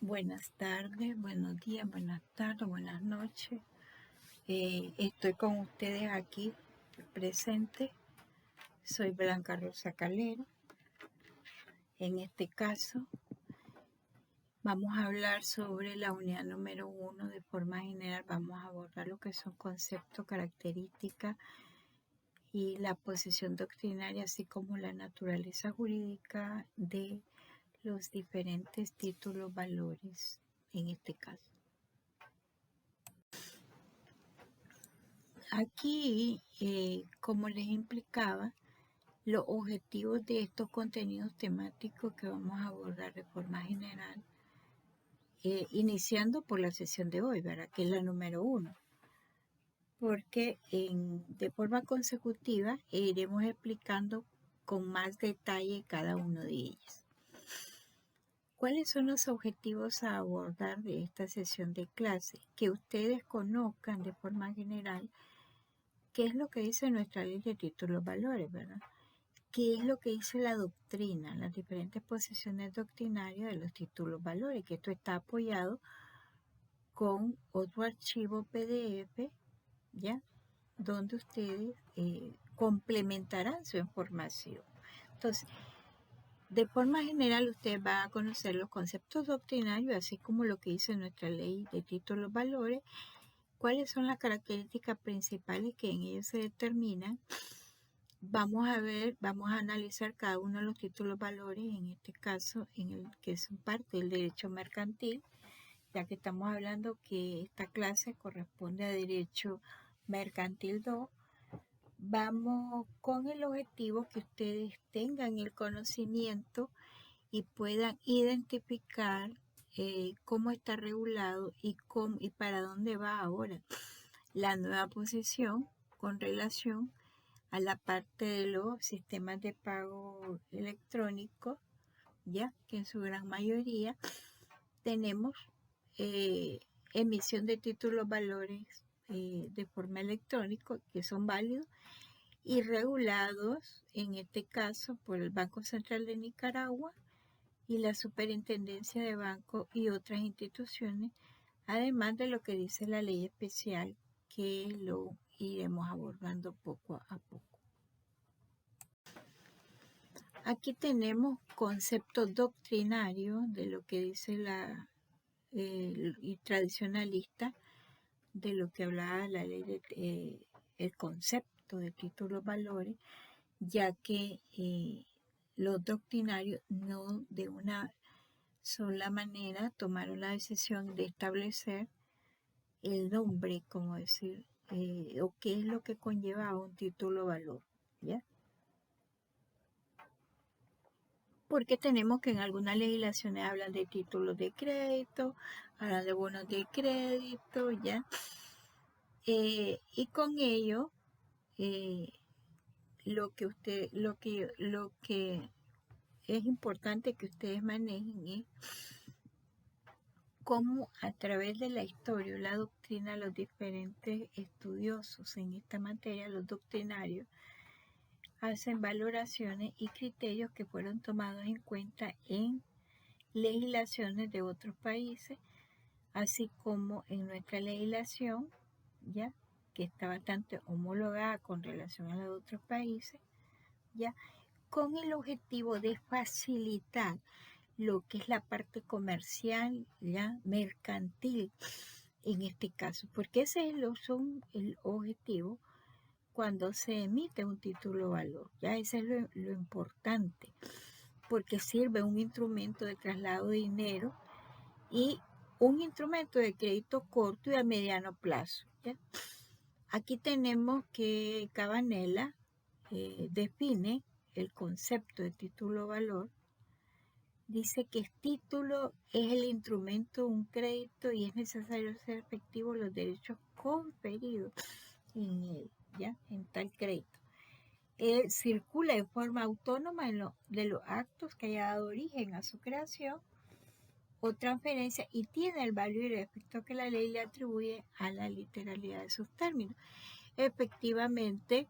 Buenas tardes, buenos días, buenas tardes, buenas noches. Estoy con ustedes aquí presente. Soy Blanca Rosa Calero. En este caso vamos a hablar sobre la unidad número 1. De forma general vamos a abordar lo que son conceptos, características y la posición doctrinaria, así como la naturaleza jurídica de los diferentes títulos valores en este caso. Aquí, como les implicaba, los objetivos de estos contenidos temáticos que vamos a abordar de forma general, iniciando por la sesión de hoy, ¿verdad? Que es la número 1, porque de forma consecutiva iremos explicando con más detalle cada uno de ellos. ¿Cuáles son los objetivos a abordar de esta sesión de clase? Que ustedes conozcan de forma general qué es lo que dice nuestra ley de títulos valores, ¿verdad? ¿Qué es lo que dice la doctrina, las diferentes posiciones doctrinarias de los títulos valores? Que esto está apoyado con otro archivo PDF, ¿ya? Donde ustedes complementarán su información. Entonces, de forma general, ustedes van a conocer los conceptos doctrinarios, así como lo que dice nuestra ley de títulos valores, cuáles son las características principales que en ellos se determinan. Vamos a analizar cada uno de los títulos valores, en este caso, en el que son parte del derecho mercantil, ya que estamos hablando que esta clase corresponde a Derecho Mercantil 2. Vamos con el objetivo que ustedes tengan el conocimiento y puedan identificar cómo está regulado y para dónde va ahora la nueva posición con relación a la parte de los sistemas de pago electrónico, ya que en su gran mayoría tenemos emisión de títulos valores de forma electrónica que son válidos y regulados en este caso por el Banco Central de Nicaragua y la Superintendencia de Bancos y otras instituciones, además de lo que dice la ley especial, que lo iremos abordando poco a poco. Aquí tenemos conceptos doctrinarios de lo que dice y tradicionalista, de lo que hablaba la ley el concepto de títulos valores, ya que los doctrinarios no de una sola manera tomaron la decisión de establecer el nombre, como decir, o qué es lo que conlleva un título valor, ¿ya? Porque tenemos que en algunas legislaciones hablan de títulos de crédito, hablan de bonos de crédito, ¿ya? Y con ello, lo que es importante que ustedes manejen es cómo a través de la historia o la doctrina los diferentes estudiosos en esta materia, los doctrinarios, hacen valoraciones y criterios que fueron tomados en cuenta en legislaciones de otros países, así como en nuestra legislación, ya que está bastante homologada con relación a la de otros países, ya con el objetivo de facilitar lo que es la parte comercial, ya mercantil en este caso, porque ese es el objetivo cuando se emite un título valor, ya ese es lo importante, porque sirve un instrumento de traslado de dinero y un instrumento de crédito corto y a mediano plazo, ¿ya? Aquí tenemos que Cabanela define el concepto de título valor. Dice que el título es el instrumento, un crédito, y es necesario hacer efectivos los derechos conferidos en él, ¿ya? En tal crédito. Circula en forma autónoma de los actos que haya dado origen a su creación o transferencia y tiene el valor y el efecto que la ley le atribuye a la literalidad de sus términos. Efectivamente,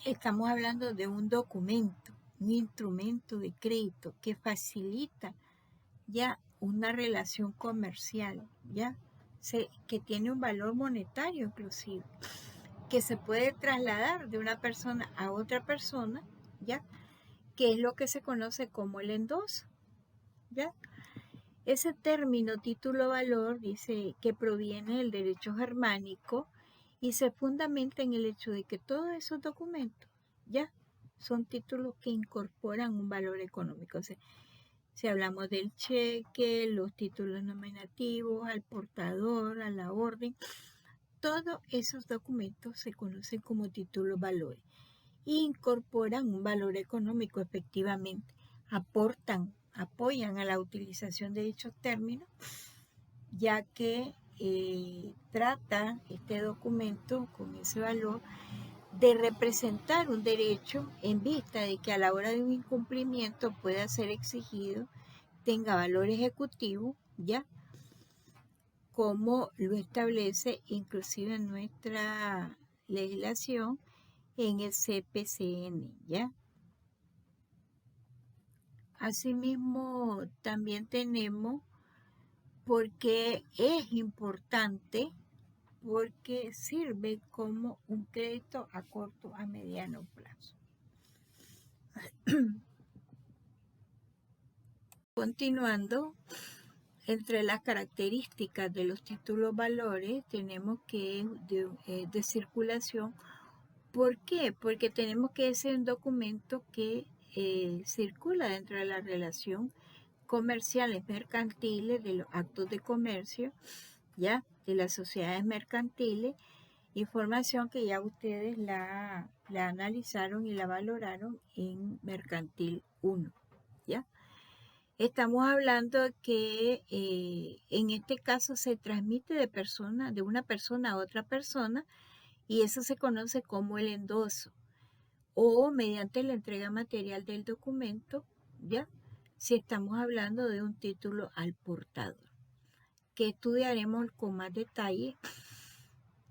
estamos hablando de un documento, un instrumento de crédito que facilita ya una relación comercial, ya que tiene un valor monetario inclusive, que se puede trasladar de una persona a otra persona, ya, que es lo que se conoce como el endoso, ya. Ese término título-valor dice que proviene del derecho germánico y se fundamenta en el hecho de que todos esos documentos ya son títulos que incorporan un valor económico. O sea, si hablamos del cheque, los títulos nominativos, al portador, a la orden, todos esos documentos se conocen como títulos valores e incorporan un valor económico efectivamente, apoyan a la utilización de dichos términos, ya que trata este documento con ese valor de representar un derecho en vista de que a la hora de un incumplimiento pueda ser exigido, tenga valor ejecutivo, ya como lo establece inclusive nuestra legislación en el CPCN, ¿ya? Asimismo, también tenemos porque es importante, porque sirve como un crédito a corto, a mediano plazo. Continuando, entre las características de los títulos valores tenemos que es de circulación. ¿Por qué? Porque tenemos que ser un documento que circula dentro de la relación comerciales mercantiles, de los actos de comercio, ya, de las sociedades mercantiles, información que ya ustedes la analizaron y la valoraron en Mercantil 1, ¿ya? Estamos hablando que en este caso se transmite de una persona a otra persona y eso se conoce como el endoso o mediante la entrega material del documento, ¿ya? Si estamos hablando de un título al portador, que estudiaremos con más detalle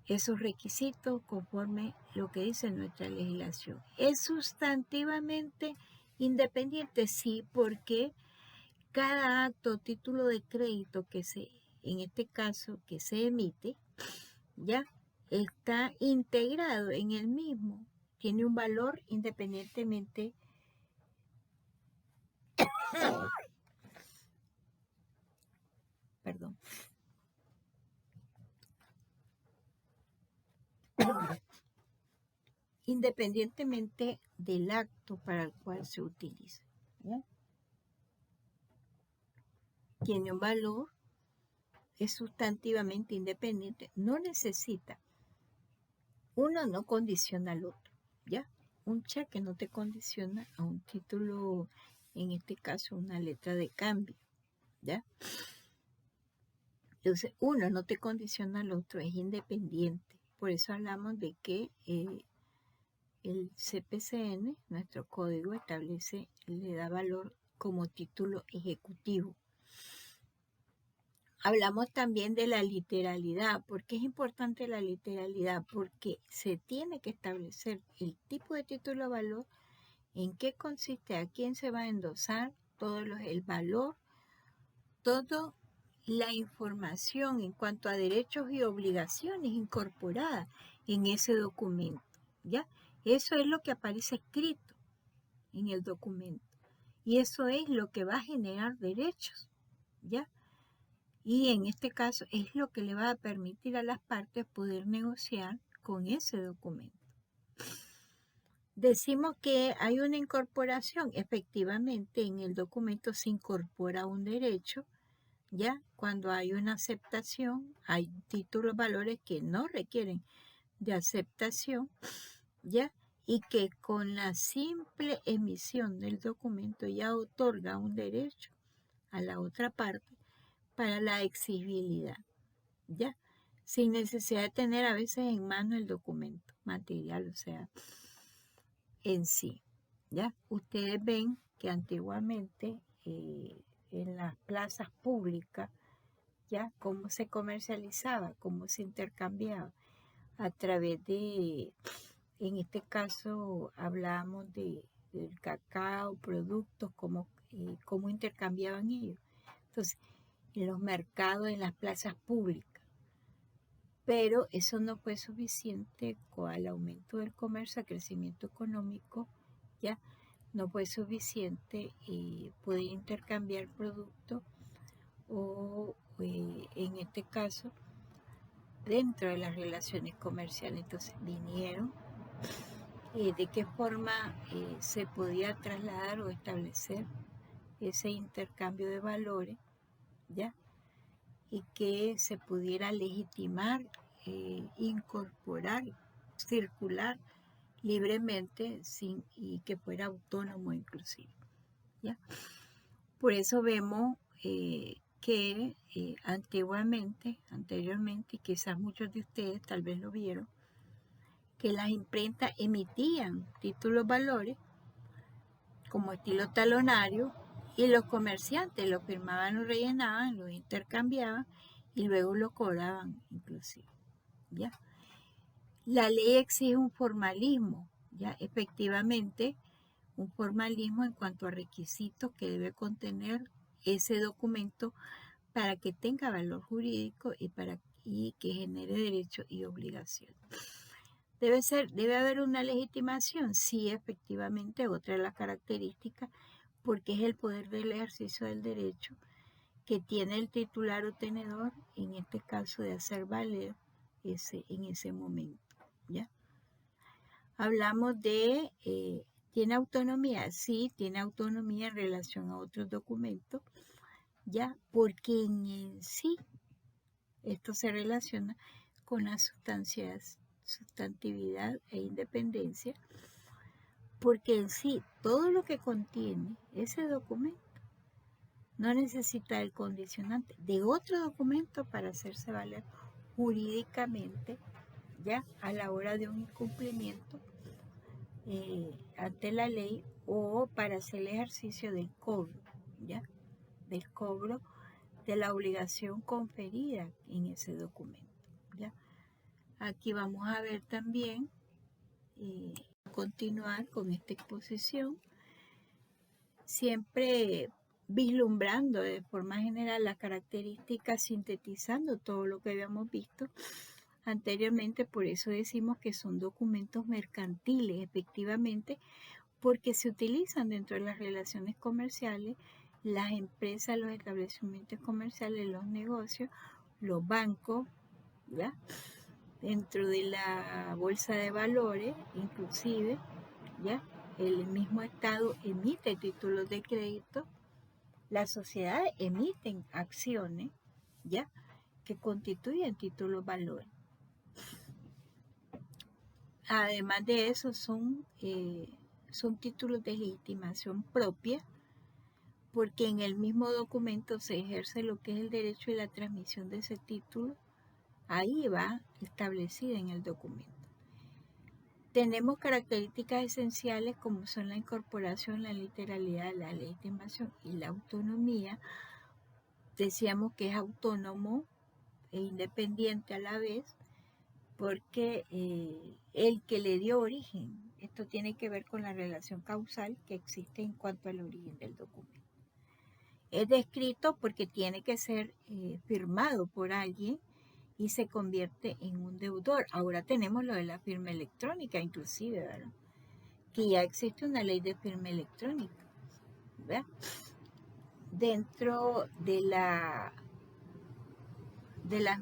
esos requisitos conforme lo que dice nuestra legislación. ¿Es sustantivamente independiente? Sí, porque cada acto o título de crédito en este caso, que se emite, ya está integrado en el mismo, tiene un valor independientemente perdón, independientemente del acto para el cual se utiliza, ¿ya? Tiene un valor, es sustantivamente independiente, no necesita, uno no condiciona al otro, ¿ya? Un cheque no te condiciona a un título, en este caso una letra de cambio, ¿ya? Entonces, uno no te condiciona al otro, es independiente. Por eso hablamos de que el CPCN, nuestro código, le da valor como título ejecutivo. Hablamos también de la literalidad. ¿Por qué es importante la literalidad? Porque se tiene que establecer el tipo de título de valor, en qué consiste, a quién se va a endosar, el valor, toda la información en cuanto a derechos y obligaciones incorporadas en ese documento, ¿ya? Eso es lo que aparece escrito en el documento y eso es lo que va a generar derechos, ¿ya? Y en este caso es lo que le va a permitir a las partes poder negociar con ese documento. Decimos que hay una incorporación, efectivamente en el documento se incorpora un derecho, ¿ya? Cuando hay una aceptación, hay títulos valores que no requieren de aceptación, ¿ya? Y que con la simple emisión del documento ya otorga un derecho a la otra parte para la exigibilidad, ¿ya? Sin necesidad de tener a veces en mano el documento material, o sea, en sí, ¿ya? Ustedes ven que antiguamente en las plazas públicas, ¿ya? Cómo se comercializaba, cómo se intercambiaba a través de En este caso hablamos del cacao, productos, cómo intercambiaban ellos. Entonces, en los mercados, en las plazas públicas. Pero eso no fue suficiente con el aumento del comercio, el crecimiento económico, ya no fue suficiente poder intercambiar productos o en este caso dentro de las relaciones comerciales. Entonces vinieron de qué forma se podía trasladar o establecer ese intercambio de valores, ¿ya? Y que se pudiera legitimar, incorporar, circular libremente y que fuera autónomo inclusive, ¿ya? Por eso vemos que anteriormente, quizás muchos de ustedes tal vez lo vieron, que las imprentas emitían títulos valores como estilo talonario y los comerciantes lo firmaban, lo rellenaban, lo intercambiaban y luego lo cobraban inclusive, ¿ya? La ley exige un formalismo, ¿ya? Efectivamente, un formalismo en cuanto a requisitos que debe contener ese documento para que tenga valor jurídico y que genere derechos y obligaciones. ¿Debe haber una legitimación? Sí, efectivamente, otra de las características, porque es el poder del ejercicio del derecho que tiene el titular o tenedor, en este caso de hacer valer en ese momento, ¿ya? Hablamos de, ¿tiene autonomía? Sí, tiene autonomía en relación a otros documentos, ¿ya? Porque en sí esto se relaciona con las sustantividad e independencia, porque en sí todo lo que contiene ese documento no necesita el condicionante de otro documento para hacerse valer jurídicamente, ya a la hora de un incumplimiento ante la ley o para hacer el ejercicio del cobro, ya del cobro de la obligación conferida en ese documento, ya. Aquí vamos a ver también continuar con esta exposición, siempre vislumbrando de forma general las características, sintetizando todo lo que habíamos visto anteriormente. Por eso decimos que son documentos mercantiles, efectivamente, porque se utilizan dentro de las relaciones comerciales, las empresas, los establecimientos comerciales, los negocios, los bancos, ¿ya? Dentro de la bolsa de valores, inclusive, ¿ya? El mismo Estado emite títulos de crédito, las sociedades emiten acciones, ¿ya? Que constituyen títulos valores. Además de eso, son títulos de legitimación propia, porque en el mismo documento se ejerce lo que es el derecho y la transmisión de ese título. Ahí va establecida en el documento. Tenemos características esenciales como son la incorporación, la literalidad, la legitimación y la autonomía. Decíamos que es autónomo e independiente a la vez, porque el que le dio origen, esto tiene que ver con la relación causal que existe en cuanto al origen del documento. Es descrito porque tiene que ser firmado por alguien y se convierte en un deudor. Ahora tenemos lo de la firma electrónica, inclusive, ¿verdad? Que ya existe una ley de firma electrónica, ¿verdad? Dentro de las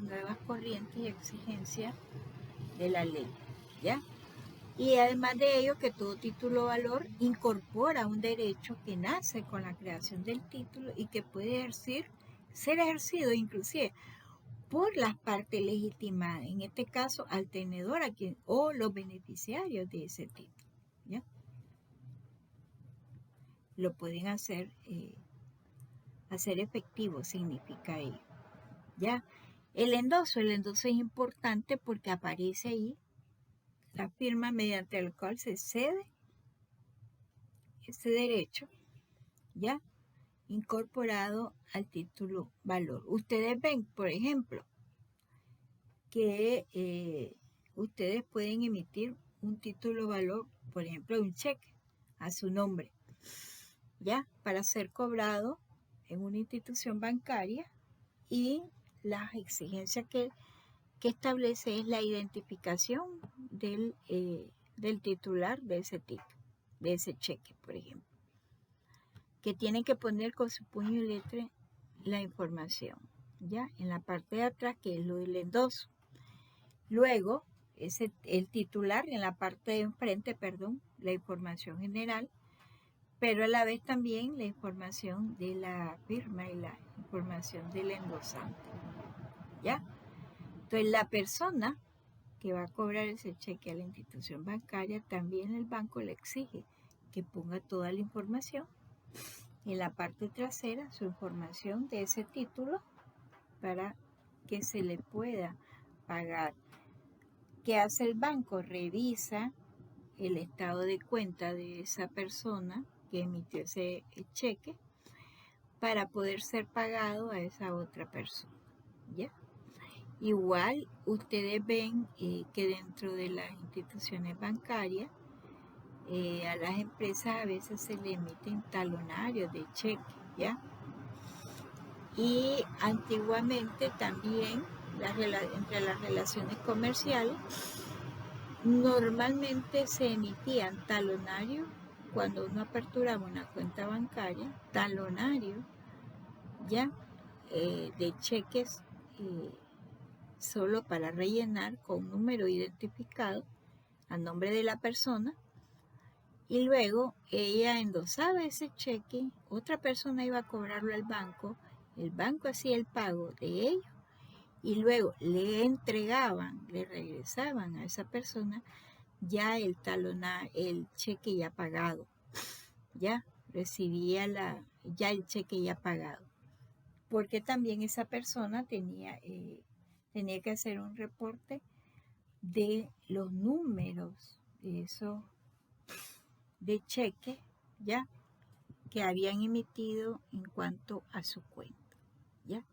nuevas corrientes y exigencias de la ley, ¿ya? Y además de ello, que todo título o valor incorpora un derecho que nace con la creación del título y que puede ser ejercido inclusive por las partes legitimadas, en este caso al tenedor o los beneficiarios de ese título, ¿ya? Lo pueden hacer efectivo, significa ello, ¿ya? El endoso es importante porque aparece ahí la firma mediante la cual se cede ese derecho, ¿ya? Incorporado al título valor. Ustedes ven, por ejemplo, que ustedes pueden emitir un título valor, por ejemplo, un cheque a su nombre, ¿ya? Para ser cobrado en una institución bancaria, y las exigencias que establece es la identificación del titular de ese título, de ese cheque, por ejemplo, que tiene que poner con su puño y letra la información, ¿ya? En la parte de atrás, que es lo del endoso. Luego, el titular en la parte de enfrente, la información general, pero a la vez también la información de la firma y la información del endosante, ¿ya? Entonces, la persona que va a cobrar ese cheque a la institución bancaria, también el banco le exige que ponga toda la información en la parte trasera, su información de ese título, para que se le pueda pagar. ¿Qué hace el banco? Revisa el estado de cuenta de esa persona que emitió ese cheque para poder ser pagado a esa otra persona, ¿ya? Igual ustedes ven que dentro de las instituciones bancarias, a las empresas a veces se le emiten talonarios de cheque, ¿ya? Y antiguamente también entre las relaciones comerciales, normalmente se emitían talonarios cuando uno aperturaba una cuenta bancaria, talonarios, ¿ya? De cheques solo para rellenar con un número identificado a nombre de la persona, y luego ella endosaba ese cheque, otra persona iba a cobrarlo al banco, el banco hacía el pago de ellos y luego le entregaban, le regresaban a esa persona ya el cheque ya pagado, ya recibía ya el cheque ya pagado, porque también esa persona tenía que hacer un reporte de los números de esos de cheque, ya, que habían emitido en cuanto a su cuenta, ya.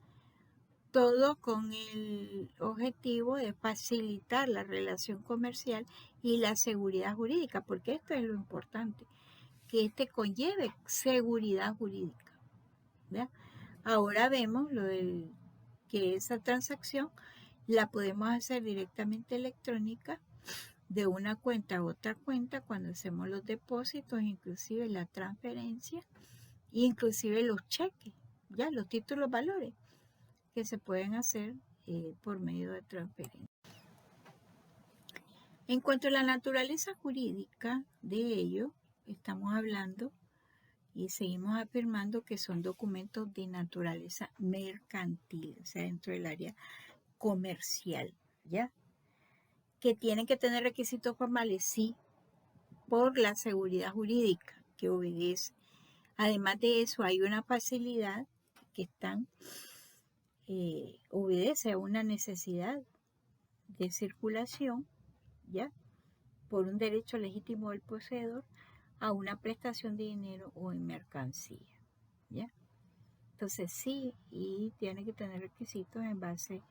Todo con el objetivo de facilitar la relación comercial y la seguridad jurídica, porque esto es lo importante, que conlleve seguridad jurídica, ¿ya? Ahora vemos que esa transacción la podemos hacer directamente electrónica, de una cuenta a otra cuenta, cuando hacemos los depósitos, inclusive la transferencia, inclusive los cheques, ya los títulos valores, que se pueden hacer por medio de transferencia. En cuanto a la naturaleza jurídica de ello, estamos hablando y seguimos afirmando que son documentos de naturaleza mercantil, o sea, dentro del área comercial, ¿ya? Que tienen que tener requisitos formales, sí, por la seguridad jurídica que obedece. Además de eso, hay una facilidad que obedece a una necesidad de circulación, ¿ya? Por un derecho legítimo del poseedor a una prestación de dinero o en mercancía, ¿ya? Entonces sí, y tiene que tener requisitos en base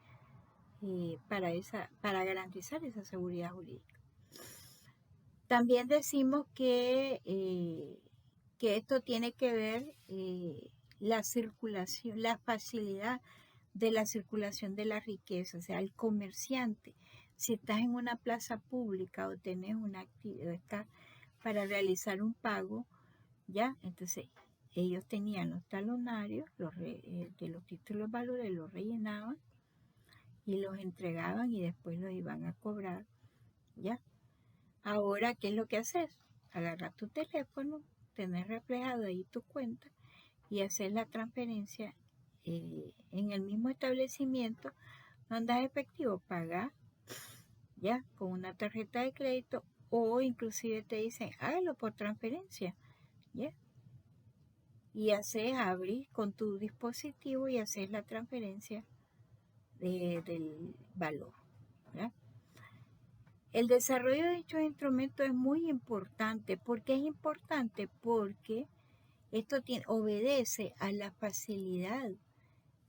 para garantizar esa seguridad jurídica. También decimos que esto tiene que ver la circulación, la facilidad de la circulación de la riqueza, o sea, el comerciante. Si estás en una plaza pública o tenés una actividad, estás para realizar un pago, ¿ya? Entonces, ellos tenían los talonarios de los títulos valores, los rellenaban y los entregaban y después los iban a cobrar, ¿ya? Ahora, ¿qué es lo que haces? Agarrar tu teléfono, tener reflejado ahí tu cuenta y hacer la transferencia en el mismo establecimiento. Mandas efectivo, pagar, ¿ya? Con una tarjeta de crédito, o inclusive te dicen, hágalo por transferencia, ¿ya? Y abrir con tu dispositivo y haces la transferencia del valor, ¿ya? El desarrollo de dichos instrumentos es muy importante. ¿Por qué es importante? Porque esto obedece a la facilidad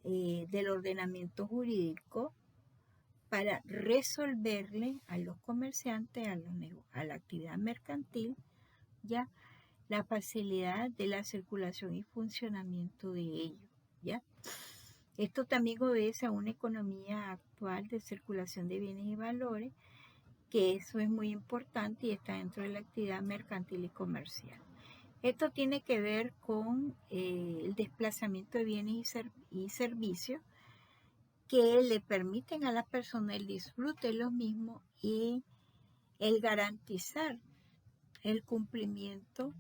del ordenamiento jurídico para resolverle a los comerciantes, a la actividad mercantil, ya la facilidad de la circulación y funcionamiento de ellos, ¿ya? Esto también obedece a una economía actual de circulación de bienes y valores, que eso es muy importante y está dentro de la actividad mercantil y comercial. Esto tiene que ver con el desplazamiento de bienes y servicios que le permiten a las personas el disfrute de los mismos y el garantizar el cumplimiento,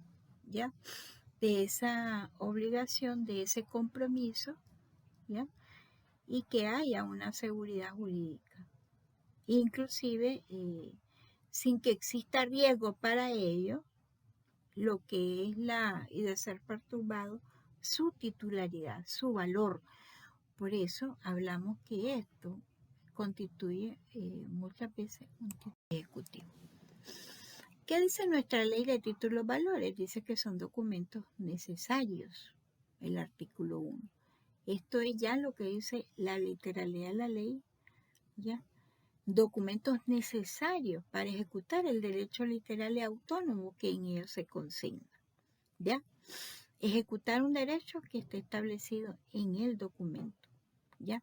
¿ya?, de esa obligación, de ese compromiso, ¿ya?, y que haya una seguridad jurídica, inclusive sin que exista riesgo para ello, lo que es y de ser perturbado su titularidad, su valor. Por eso hablamos que esto constituye muchas veces un título ejecutivo. ¿Qué dice nuestra ley de títulos valores? Dice que son documentos necesarios, el artículo 1. Esto es ya lo que dice la literalidad de la ley, ¿ya? Documentos necesarios para ejecutar el derecho literal y autónomo que en ellos se consigna, ¿ya? Ejecutar un derecho que esté establecido en el documento, ¿ya?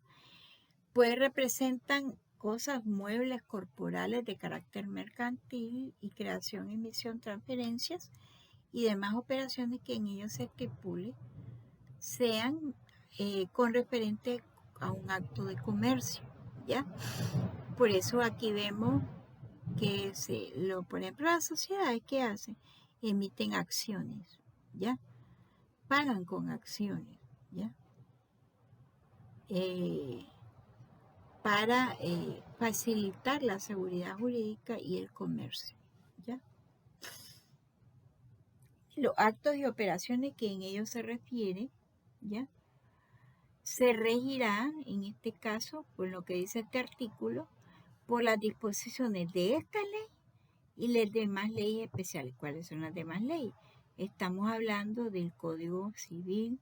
Pues representan cosas, muebles corporales de carácter mercantil y creación, emisión, transferencias y demás operaciones que en ellos se estipule sean con referente a un acto de comercio, ¿ya? Por eso aquí vemos que por ejemplo, las sociedades, ¿qué hacen? Emiten acciones, ¿ya? Pagan con acciones, ¿ya? Para facilitar la seguridad jurídica y el comercio, ¿ya? Los actos y operaciones que en ellos se refiere, ¿ya?, se regirá, en este caso, por lo que dice este artículo, por las disposiciones de esta ley y las demás leyes especiales. ¿Cuáles son las demás leyes? Estamos hablando del Código Civil,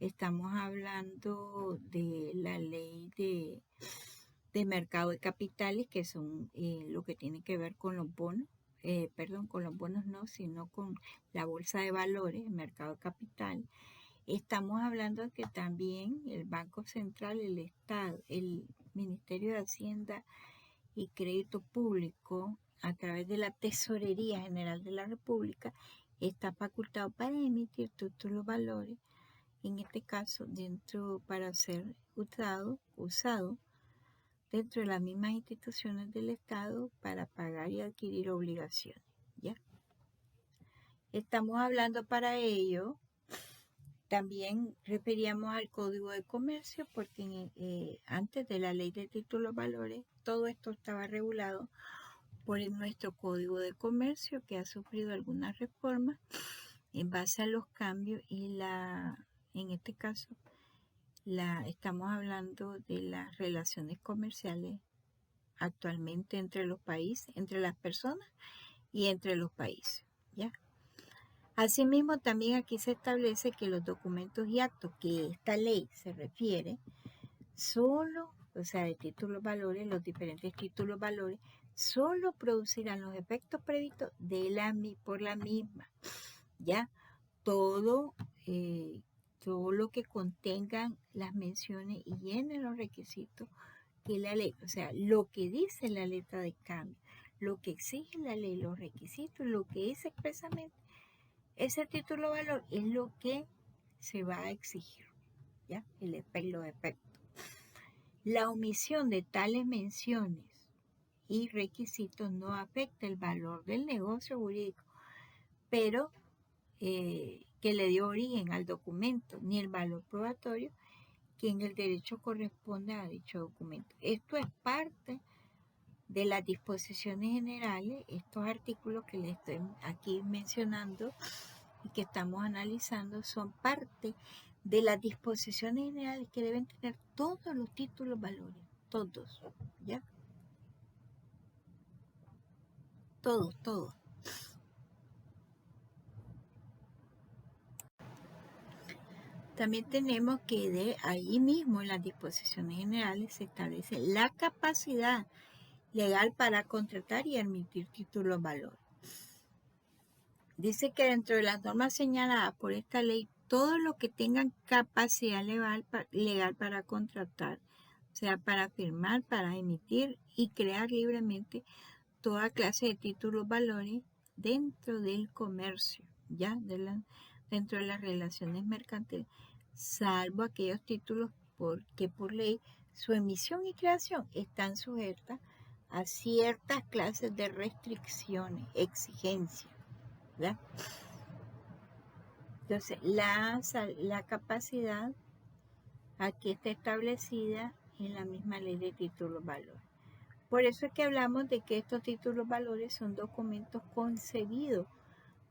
estamos hablando de la ley de mercado de capitales, que son lo que tiene que ver con los bonos, con los bonos no, sino con la bolsa de valores, el mercado de capital. Estamos hablando que también el Banco Central, el Estado, el Ministerio de Hacienda y Crédito Público, a través de la Tesorería General de la República, está facultado para emitir títulos valores, en este caso para ser usado dentro de las mismas instituciones del Estado para pagar y adquirir obligaciones, ¿ya? Estamos hablando para ello, también referíamos al Código de Comercio, porque antes de la Ley de Títulos Valores, todo esto estaba regulado por nuestro Código de Comercio, que ha sufrido algunas reformas en base a los cambios y en este caso, estamos hablando de las relaciones comerciales actualmente entre los países, entre las personas y entre los países, ¿ya? Asimismo, también aquí se establece que los documentos y actos que esta ley se refiere, de títulos valores, los diferentes títulos valores, solo producirán los efectos previstos por la misma, ¿ya? Todo lo que contengan las menciones y llenen los requisitos que la ley, lo que dice la letra de cambio, lo que exige la ley, los requisitos, lo que dice expresamente, ese título de valor es lo que se va a exigir, ¿ya? Los efectos. La omisión de tales menciones y requisitos no afecta el valor del negocio jurídico, pero que le dio origen al documento, ni el valor probatorio que en el derecho corresponde a dicho documento. Esto es parte de las disposiciones generales, estos artículos que les estoy aquí mencionando y que estamos analizando son parte de las disposiciones generales que deben tener todos los títulos valores, todos, ¿ya? Todos. También tenemos que de ahí mismo en las disposiciones generales se establece la capacidad legal para contratar y emitir títulos valor. Dice que dentro de las normas señaladas por esta ley, todos los que tengan capacidad legal para contratar, o sea, para firmar, para emitir y crear libremente toda clase de títulos valores dentro del comercio, ya dentro de las relaciones mercantiles, salvo aquellos títulos que por ley su emisión y creación están sujetas a ciertas clases de restricciones, exigencias, ¿verdad? Entonces, la capacidad aquí está establecida en la misma ley de títulos valores. Por eso es que hablamos de que estos títulos valores son documentos concebidos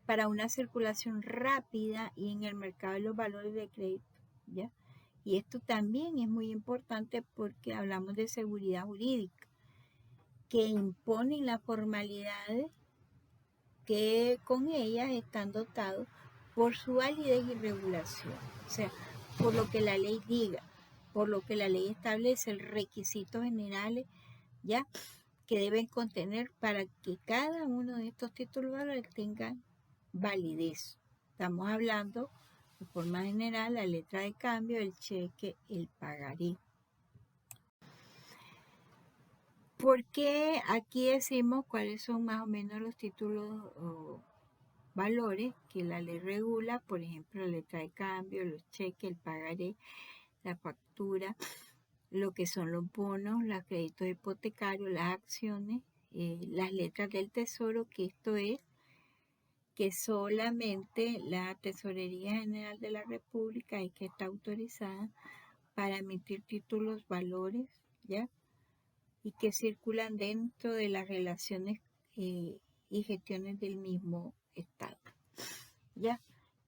para una circulación rápida y en el mercado de los valores de crédito, ¿ya? Y esto también es muy importante porque hablamos de seguridad jurídica, que imponen las formalidades que con ellas están dotados por su validez y regulación, o sea, por lo que la ley diga, por lo que la ley establece, requisitos generales, ¿ya?, que deben contener para que cada uno de estos títulos valores tenga validez. Estamos hablando de forma general la letra de cambio, el cheque, el pagaré. ¿Por qué aquí decimos cuáles son más o menos los títulos o valores que la ley regula? Por ejemplo, la letra de cambio, los cheques, el pagaré, la factura, lo que son los bonos, los créditos hipotecarios, las acciones, las letras del tesoro, que esto es que solamente la Tesorería General de la República es que está autorizada para emitir títulos valores, ¿ya?, y que circulan dentro de las relaciones y gestiones del mismo Estado, ¿ya?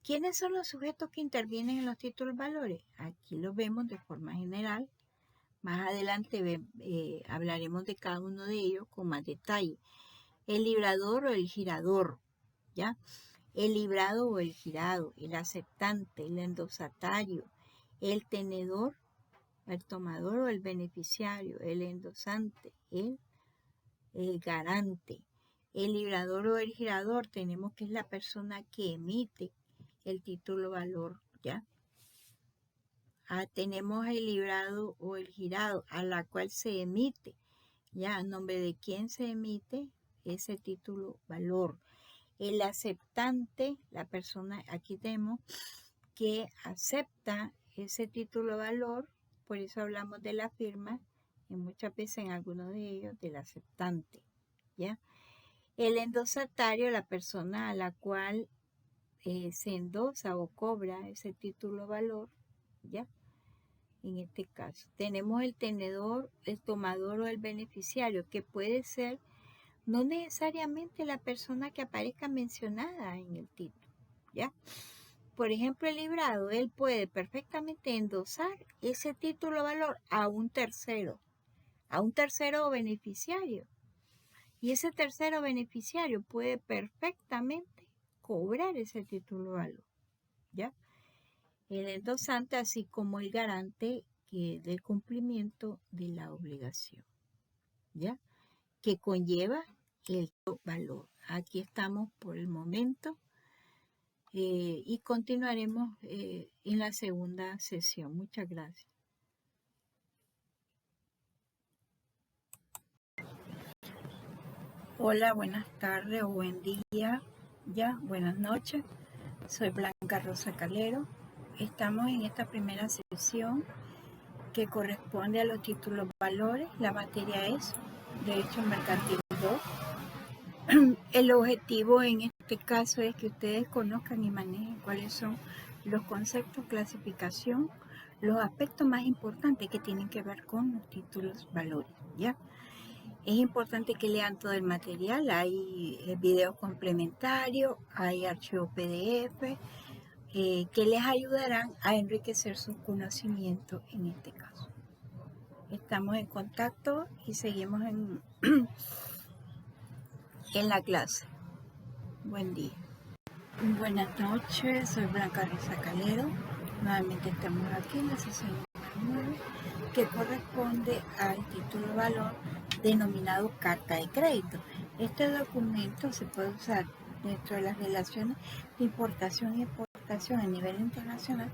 ¿Quiénes son los sujetos que intervienen en los títulos valores? Aquí los vemos de forma general. Más adelante hablaremos de cada uno de ellos con más detalle. El librador o el girador, ¿ya? El librado o el girado, el aceptante, el endosatario, el tenedor, el tomador o el beneficiario, el endosante, el garante. El librador o el girador tenemos que es la persona que emite el título valor, ¿ya? Tenemos el librado o el girado a la cual se emite, ¿ya? A nombre de quién se emite ese título valor. El aceptante, la persona, aquí tenemos que acepta ese título valor, por eso hablamos de la firma, y muchas veces en algunos de ellos del aceptante, ¿ya? El endosatario, la persona a la cual se endosa o cobra ese título valor, ¿ya? En este caso, tenemos el tenedor, el tomador o el beneficiario, que puede ser no necesariamente la persona que aparezca mencionada en el título, ¿ya? Por ejemplo, el librado, él puede perfectamente endosar ese título valor a un tercero o beneficiario. Y ese tercero beneficiario puede perfectamente cobrar ese título valor, ¿ya? El endosante, así como el garante del cumplimiento de la obligación, ¿ya?, que conlleva el valor. Aquí estamos por el momento y continuaremos en la segunda sesión. Muchas gracias. Hola, buenas tardes o buen día, ya, buenas noches. Soy Blanca Rosa Calero. Estamos en esta primera sesión que corresponde a los títulos valores. La materia es Derecho Mercantil 2. El objetivo en este caso es que ustedes conozcan y manejen cuáles son los conceptos, clasificación, los aspectos más importantes que tienen que ver con los títulos valores, ¿ya? Es importante que lean todo el material. Hay videos complementarios, hay archivos PDF que les ayudarán a enriquecer sus conocimientos en este caso. Estamos en contacto y seguimos en la clase. Buen día. Buenas noches, soy Blanca Rosa Calero. Nuevamente estamos aquí en la sesión número 9, que corresponde al título de valor denominado carta de crédito. Este documento se puede usar dentro de las relaciones de importación y exportación a nivel internacional,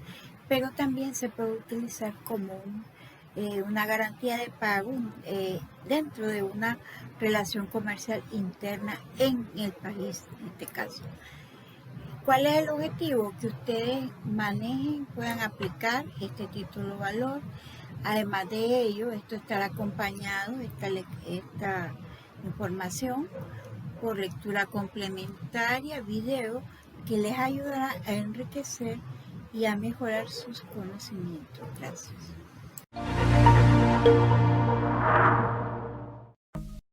pero también se puede utilizar como una garantía de pago dentro de una relación comercial interna en el país, en este caso. ¿Cuál es el objetivo? Que ustedes manejen, puedan aplicar este título de valor. Además de ello, esto estará acompañado, esta información, por lectura complementaria, video, que les ayudará a enriquecer y a mejorar sus conocimientos. Gracias.